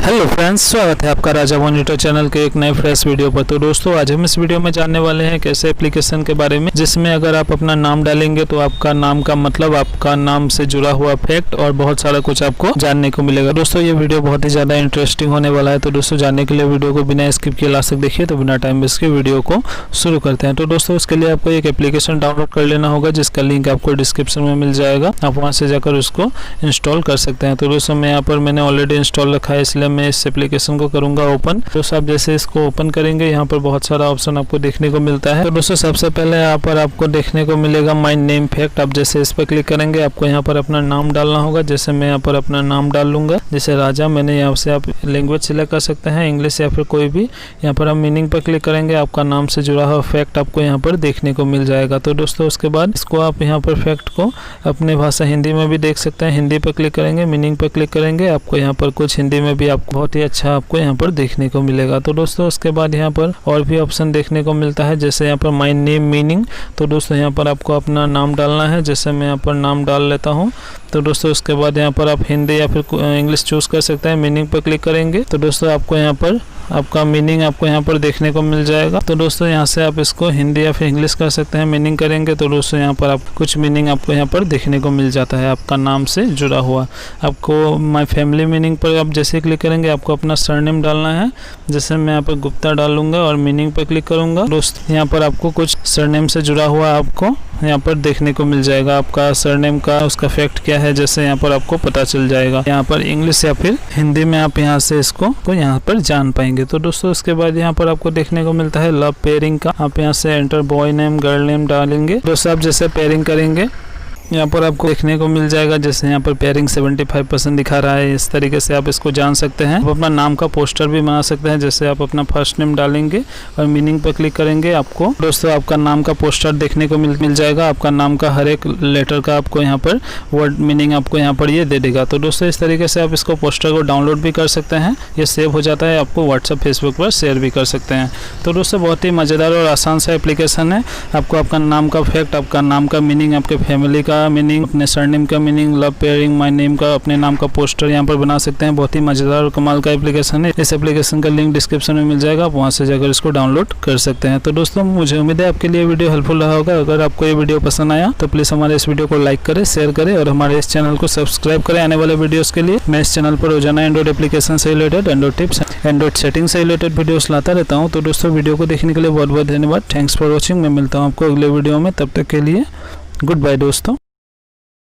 Hello friends, स्वागत है आपका राजमonitor चैनल के एक नए फ्रेश वीडियो पर। तो दोस्तों, आज हम इस वीडियो में जानने वाले हैं कैसे एप्लीकेशन के बारे में जिसमें अगर आप अपना नाम डालेंगे तो आपका नाम का मतलब, आपका नाम से जुड़ा हुआ फैक्ट और बहुत सारा कुछ आपको जानने को मिलेगा। दोस्तों, ये वीडियो बहुत ही ज़्यादा इंटरेस्टिंग होने वाला है। तो दोस्तों, जानने के लिए वीडियो को बिना स्किप किए लास्ट तक देखिए। तो बिना टाइम वेस्ट के वीडियो को शुरू करते हैं। तो दोस्तों, इसके लिए आपको एक एप्लीकेशन डाउनलोड कर लेना होगा जिसका लिंक आपको डिस्क्रिप्शन में मिल जाएगा। आप वहाँ से जाकर उसको इंस्टॉल कर सकते हैं। तो दोस्तों, मैं यहाँ पर मैंने ऑलरेडी इंस्टॉल रखा है, इसलिए मैं इस एप्लीकेशन को करूंगा ओपन। तो सब जैसे इसको ओपन करेंगे, यहाँ पर बहुत सारा ऑप्शन आपको देखने को मिलता है। तो दोस्तों, सबसे पहले यहाँ पर आपको देखने को मिलेगा माय नेम फैक्ट। आप जैसे इस पर क्लिक करेंगे, आपको यहाँ पर अपना नाम डालना होगा। जैसे मैं यहाँ पर अपना नाम डाल लूंगा, जैसे राजा। मैंने यहाँ से आप लैंग्वेज सिलेक्ट कर सकते हैं, इंग्लिश या फिर कोई भी। यहाँ पर आप मीनिंग पर क्लिक करेंगे, आपका नाम से जुड़ा हुआ फैक्ट आपको यहाँ पर देखने को मिल जाएगा। तो दोस्तों, उसके बाद इसको आप यहाँ पर फैक्ट को अपने भाषा हिंदी में भी देख सकते हैं। हिंदी पर क्लिक करेंगे, मीनिंग पर क्लिक करेंगे, आपको यहाँ पर कुछ हिंदी में भी आपको बहुत ही अच्छा आपको यहाँ पर देखने को मिलेगा। तो दोस्तों, उसके बाद यहाँ पर और भी ऑप्शन देखने को मिलता है, जैसे यहाँ पर माय नेम मीनिंग। तो दोस्तों, यहाँ पर आपको अपना नाम डालना है। जैसे मैं यहाँ पर नाम डाल लेता हूँ। तो दोस्तों, उसके बाद यहाँ पर आप हिंदी या फिर इंग्लिश चूज कर सकते हैं। मीनिंग पर क्लिक करेंगे तो दोस्तों, आपको यहाँ पर आपका मीनिंग आपको यहाँ पर देखने को मिल जाएगा। तो दोस्तों, यहाँ से आप इसको हिंदी या फिर इंग्लिश कर सकते हैं। मीनिंग करेंगे तो दोस्तों, यहाँ पर आप कुछ मीनिंग आपको यहाँ पर देखने को मिल जाता है आपका नाम से जुड़ा हुआ। आपको माय फैमिली मीनिंग पर आप जैसे क्लिक करेंगे, आपको अपना सरनेम डालना है। जैसे मैं यहाँ पर गुप्ता डालूंगा और मीनिंग पर क्लिक करूंगा। दोस्तों, यहाँ पर आपको कुछ सरनेम से जुड़ा हुआ आपको यहाँ पर देखने को मिल जाएगा। आपका सरनेम का उसका फैक्ट क्या है, जैसे यहाँ पर आपको पता चल जाएगा। यहाँ पर इंग्लिश या फिर हिंदी में आप यहाँ से इसको यहाँ पर जान पाएंगे। तो दोस्तों, उसके बाद यहाँ पर आपको देखने को मिलता है लव पेयरिंग का। आप यहाँ से enter boy name girl name डालेंगे। दोस्तों, आप जैसे पेयरिंग करेंगे, यहाँ पर आपको देखने को मिल जाएगा। जैसे यहाँ पर पेयरिंग 75% दिखा रहा है। इस तरीके से आप इसको जान सकते हैं। आप अपना नाम का पोस्टर भी बना सकते हैं। जैसे आप अपना फर्स्ट नेम डालेंगे और मीनिंग पर क्लिक करेंगे, आपको दोस्तों आपका नाम का पोस्टर देखने को मिल जाएगा। आपका नाम का हर एक लेटर का आपको यहाँ पर वर्ड मीनिंग आपको यहाँ पर ये दे देगा। तो दोस्तों, इस तरीके से आप इसको पोस्टर को डाउनलोड भी कर सकते हैं। ये सेव हो जाता है, आपको व्हाट्सएप फेसबुक पर शेयर भी कर सकते हैं। तो दोस्तों, बहुत ही मज़ेदार और आसान सा एप्लीकेशन है। आपको आपका नाम का फैक्ट, आपका नाम का मीनिंग, आपके फैमिली का मीनिंग, अपने सरनेम का meaning, love pairing, my name का अपने नाम का पोस्टर यहाँ पर बना सकते हैं। बहुत ही मजेदार और कमाल का एप्लीकेशन है। इस एप्लीकेशन का लिंक डिस्क्रिप्शन में मिल जाएगा, आप वहाँ से जाकर इसको डाउनलोड कर सकते हैं। तो दोस्तों, मुझे उम्मीद है आपके लिए वीडियो हेल्पफुल रहा होगा। अगर आपको ये वीडियो पसंद आया तो प्लीज़ हमारे इस वीडियो को लाइक करें, शेयर करें और हमारे इस चैनल को सब्सक्राइब करें। आने वाले वीडियोज़ के लिए मैं इस चैनल पर रोजाना एंड्रॉइड एप्लीकेशन से related, Android tips, Android setting से रिलेटेड वीडियोस लाता रहता हूँ। तो दोस्तों, वीडियो को देखने के लिए बहुत बहुत धन्यवाद। Thanks for watching. मैं मिलता हूँ आपको अगले वीडियो में। तब तक के लिए गुड बाय दोस्तों।